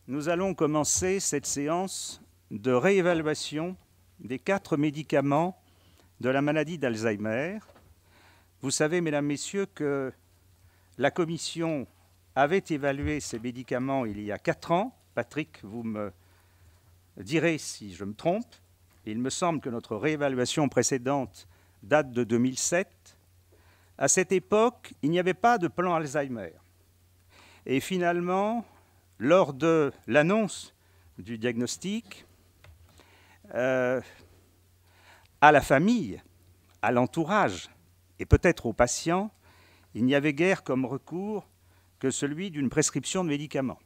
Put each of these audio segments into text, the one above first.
Nous allons commencer cette séance de réévaluation des 4 médicaments de la maladie d'Alzheimer. Vous savez, mesdames, messieurs, que la commission avait évalué ces médicaments il y a 4 ans. Patrick, vous me direz si je me trompe. Il me semble que notre réévaluation précédente date de 2007. À cette époque, il n'y avait pas de plan Alzheimer. Et finalement, lors de l'annonce du diagnostic, à la famille, à l'entourage et peut-être aux patients, il n'y avait guère comme recours que celui d'une prescription de médicaments.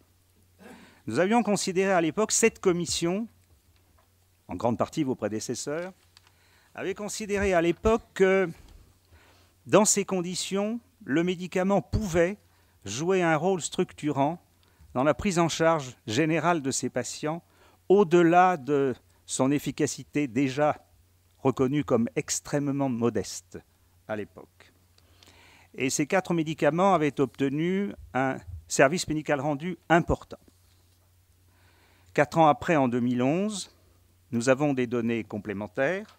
Nous avions considéré à l'époque, cette commission, en grande partie vos prédécesseurs, avait considéré à l'époque que dans ces conditions, le médicament pouvait jouer un rôle structurant dans la prise en charge générale de ces patients, au-delà de son efficacité déjà reconnue comme extrêmement modeste à l'époque. Et ces 4 médicaments avaient obtenu un service médical rendu important. 4 ans après, en 2011, nous avons des données complémentaires,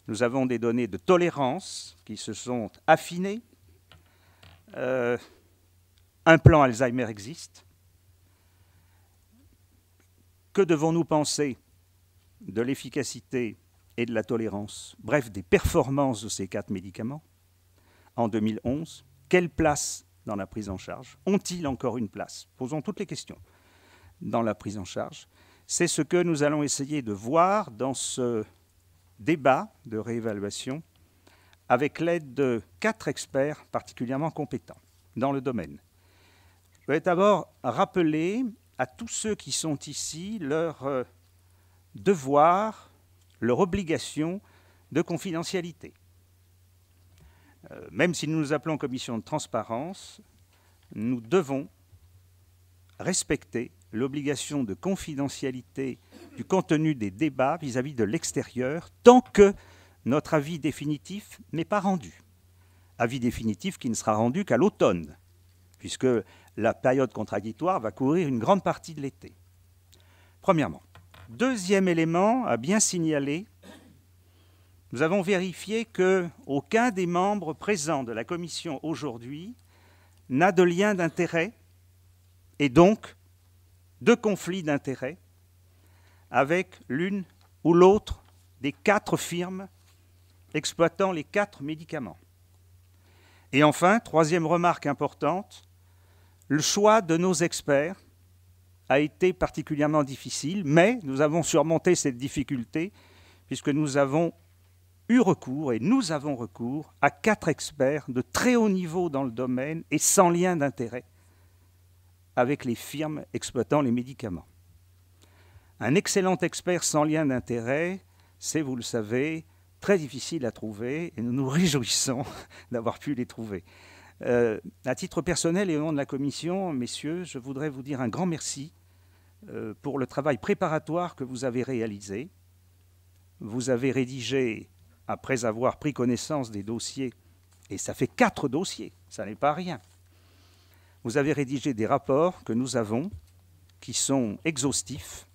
nous avons des données de tolérance qui se sont affinées, un plan Alzheimer existe. Que devons-nous penser de l'efficacité et de la tolérance, bref, des performances de ces 4 médicaments en 2011? Quelle place dans la prise en charge? Ont-ils encore une place? Posons toutes les questions dans la prise en charge. C'est ce que nous allons essayer de voir dans ce débat de réévaluation avec l'aide de 4 experts particulièrement compétents dans le domaine. Je vais d'abord rappeler à tous ceux qui sont ici leur devoir, leur obligation de confidentialité. Même si nous nous appelons commission de transparence, nous devons respecter l'obligation de confidentialité du contenu des débats vis-à-vis de l'extérieur tant que notre avis définitif n'est pas rendu. Avis définitif qui ne sera rendu qu'à l'automne, puisque la période contradictoire va couvrir une grande partie de l'été. Premièrement. Deuxième élément à bien signaler, nous avons vérifié qu'aucun des membres présents de la commission aujourd'hui n'a de lien d'intérêt et donc de conflit d'intérêt avec l'une ou l'autre des 4 firmes exploitant les 4 médicaments. Et enfin, troisième remarque importante, le choix de nos experts a été particulièrement difficile, mais nous avons surmonté cette difficulté puisque nous avons eu recours, et nous avons recours, à 4 experts de très haut niveau dans le domaine et sans lien d'intérêt avec les firmes exploitant les médicaments. Un excellent expert sans lien d'intérêt, c'est, vous le savez, très difficile à trouver et nous nous réjouissons d'avoir pu les trouver. À titre personnel et au nom de la commission, messieurs, je voudrais vous dire un grand merci pour le travail préparatoire que vous avez réalisé. Vous avez rédigé, après avoir pris connaissance des dossiers, et ça fait 4 dossiers, ça n'est pas rien. Vous avez rédigé des rapports que nous avons, qui sont exhaustifs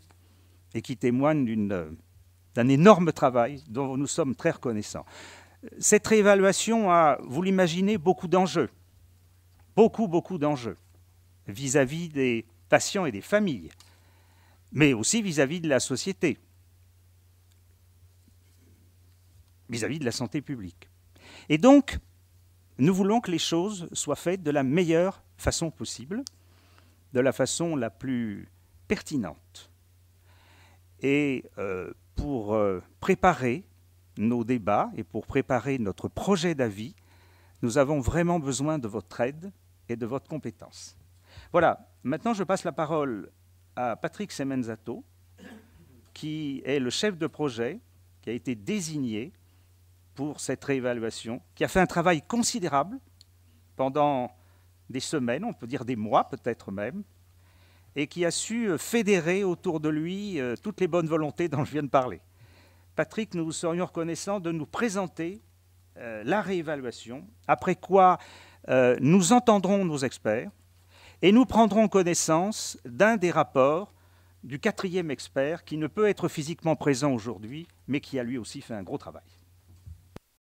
et qui témoignent d'un énorme travail dont nous sommes très reconnaissants. Cette réévaluation a, vous l'imaginez, beaucoup d'enjeux. Beaucoup d'enjeux vis-à-vis des patients et des familles, mais aussi vis-à-vis de la société, vis-à-vis de la santé publique. Et donc, nous voulons que les choses soient faites de la meilleure façon possible, de la façon la plus pertinente. Et pour préparer nos débats et pour préparer notre projet d'avis, nous avons vraiment besoin de votre aide et de votre compétence. Voilà, maintenant je passe la parole à Patrick Semenzato, qui est le chef de projet, qui a été désigné pour cette réévaluation, qui a fait un travail considérable pendant des semaines, on peut dire des mois peut-être même, et qui a su fédérer autour de lui toutes les bonnes volontés dont je viens de parler. Patrick, nous vous serions reconnaissants de nous présenter la réévaluation, après quoi nous entendrons nos experts, Et nous prendrons connaissance d'un des rapports du 4e expert qui ne peut être physiquement présent aujourd'hui, mais qui a lui aussi fait un gros travail.